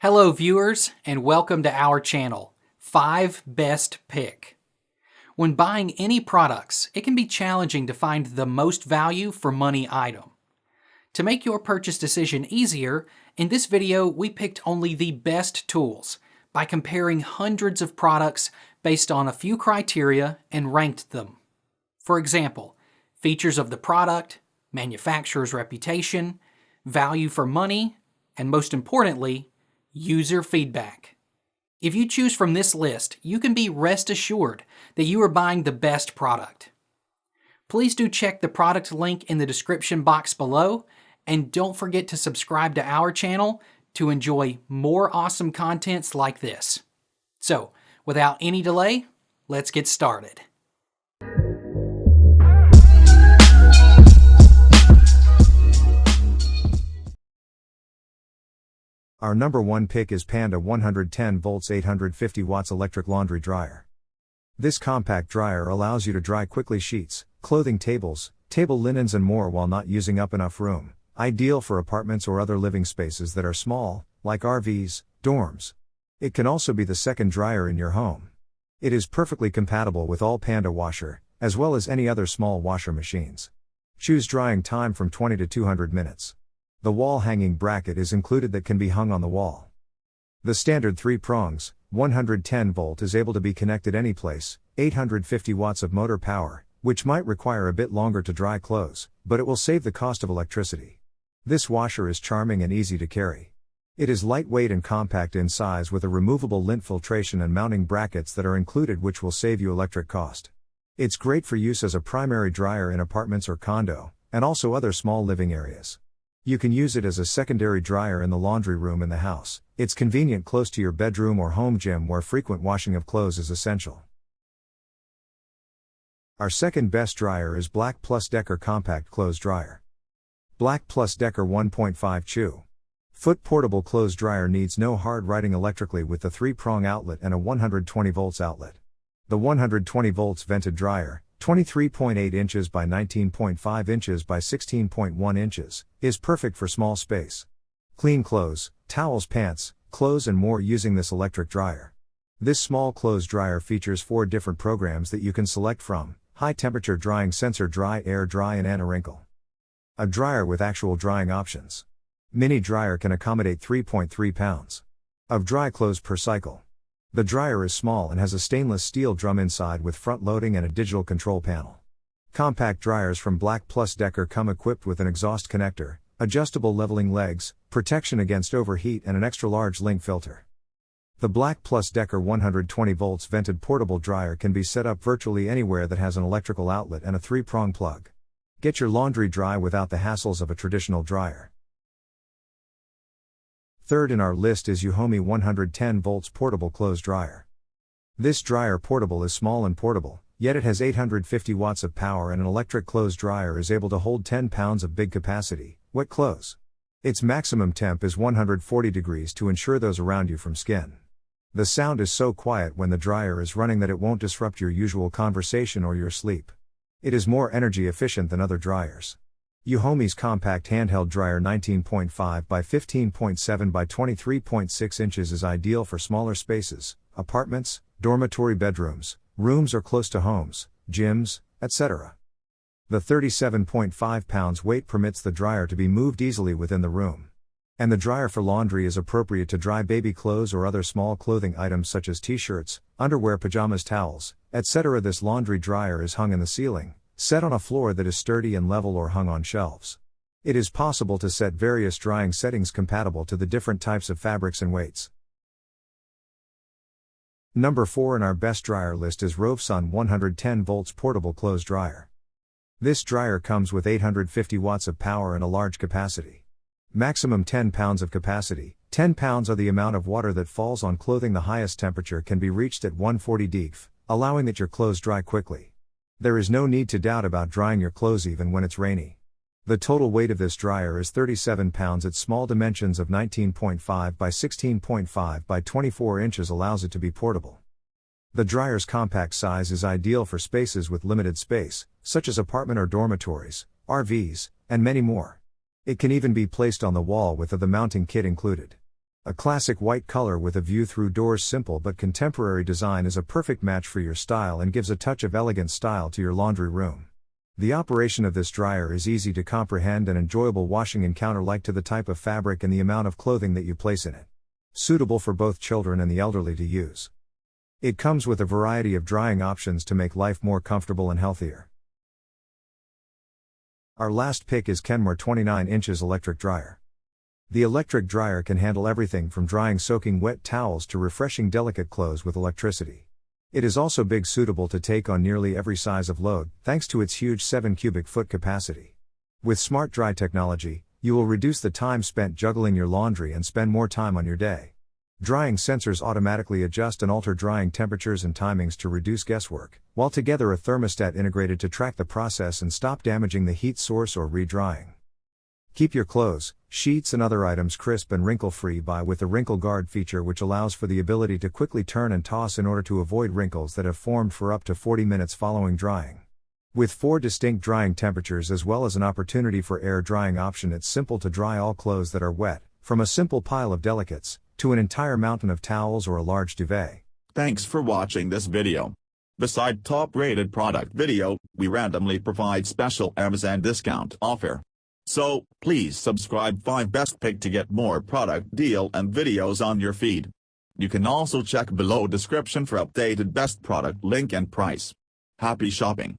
Hello viewers, and welcome to our channel, 5 Best Pick. When buying any products, it can be challenging to find the most value for money item. To make your purchase decision easier, in this video we picked only the best tools by comparing hundreds of products based on a few criteria and ranked them. For example, features of the product, manufacturer's reputation, value for money, and most importantly, user feedback. If you choose from this list, you can be rest assured that you are buying the best product. Please do check the product link in the description box below, and don't forget to subscribe to our channel to enjoy more awesome contents like this. So, without any delay, let's get started. Our number one pick is Panda 110 volts 850 watts electric laundry dryer. This compact dryer allows you to dry quickly sheets, clothing tables, table linens and more while not using up enough room, ideal for apartments or other living spaces that are small, like RVs, dorms. It can also be the second dryer in your home. It is perfectly compatible with all Panda washer, as well as any other small washer machines. Choose drying time from 20 to 200 minutes. The wall hanging bracket is included that can be hung on the wall. The standard 3 prongs, 110 volt is able to be connected anyplace, 850 watts of motor power, which might require a bit longer to dry clothes, but it will save the cost of electricity. This washer is charming and easy to carry. It is lightweight and compact in size with a removable lint filtration and mounting brackets that are included, which will save you electric cost. It's great for use as a primary dryer in apartments or condo, and also other small living areas. You can use it as a secondary dryer in the laundry room in the house. It's convenient close to your bedroom or home gym where frequent washing of clothes is essential. Our second best dryer is BLACK+DECKER Compact Clothes Dryer. BLACK+DECKER 1.5 Chew Foot Portable Clothes Dryer needs no hard writing electrically with the 3-prong outlet and a 120 volts outlet. The 120 volts vented dryer, 23.8 inches by 19.5 inches by 16.1 inches, is perfect for small space. Clean clothes, towels, pants, clothes and more using this electric dryer. This small clothes dryer features 4 different programs that you can select from: high temperature drying, sensor dry, air dry and anti-wrinkle. A dryer with actual drying options. Mini dryer can accommodate 3.3 pounds of dry clothes per cycle. The dryer is small and has a stainless steel drum inside with front loading and a digital control panel. Compact dryers from BLACK+DECKER come equipped with an exhaust connector, adjustable leveling legs, protection against overheat and an extra large link filter. The BLACK+DECKER 120 volts vented portable dryer can be set up virtually anywhere that has an electrical outlet and a 3-prong plug. Get your laundry dry without the hassles of a traditional dryer. Third in our list is Euhomy 110 volts portable clothes dryer. This dryer portable is small and portable, yet it has 850 watts of power, and an electric clothes dryer is able to hold 10 pounds of big capacity, wet clothes. Its maximum temp is 140 degrees to ensure those around you from skin. The sound is so quiet when the dryer is running that it won't disrupt your usual conversation or your sleep. It is more energy efficient than other dryers. Euhomy's compact handheld dryer 19.5 by 15.7 by 23.6 inches is ideal for smaller spaces, apartments, dormitory bedrooms, rooms or close to homes, gyms, etc. The 37.5 pounds weight permits the dryer to be moved easily within the room. And the dryer for laundry is appropriate to dry baby clothes or other small clothing items such as t-shirts, underwear, pajamas, towels, etc. This laundry dryer is hung in the ceiling, set on a floor that is sturdy and level, or hung on shelves. It is possible to set various drying settings compatible to the different types of fabrics and weights. Number 4 in our best dryer list is ROVSUN 110 volts portable clothes dryer. This dryer comes with 850 watts of power and a large capacity. Maximum 10 pounds of capacity. 10 pounds are the amount of water that falls on clothing. The highest temperature can be reached at 140 degrees, allowing that your clothes dry quickly. There is no need to doubt about drying your clothes even when it's rainy. The total weight of this dryer is 37 pounds. Its small dimensions of 19.5 by 16.5 by 24 inches allows it to be portable. The dryer's compact size is ideal for spaces with limited space, such as apartment or dormitories, RVs, and many more. It can even be placed on the wall with the mounting kit included. A classic white color with a view-through door's simple but contemporary design is a perfect match for your style and gives a touch of elegant style to your laundry room. The operation of this dryer is easy to comprehend and enjoyable washing and counter-like to the type of fabric and the amount of clothing that you place in it. Suitable for both children and the elderly to use. It comes with a variety of drying options to make life more comfortable and healthier. Our last pick is Kenmore 29 inches electric dryer. The electric dryer can handle everything from drying soaking wet towels to refreshing delicate clothes with electricity. It is also big, suitable to take on nearly every size of load, thanks to its huge 7 cubic foot capacity. With smart dry technology, you will reduce the time spent juggling your laundry and spend more time on your day. Drying sensors automatically adjust and alter drying temperatures and timings to reduce guesswork, while together a thermostat integrated to track the process and stop damaging the heat source or re-drying. Keep your clothes, sheets and other items crisp and wrinkle-free with the Wrinkle Guard feature, which allows for the ability to quickly turn and toss in order to avoid wrinkles that have formed for up to 40 minutes following drying. With 4 distinct drying temperatures as well as an opportunity for air drying option, it's simple to dry all clothes that are wet, from a simple pile of delicates, to an entire mountain of towels or a large duvet. Thanks for watching this video. Beside top-rated product video, we randomly provide special Amazon discount offer. So, please subscribe 5 Best Pick to get more product deal and videos on your feed. You can also check below description for updated best product link and price. Happy shopping!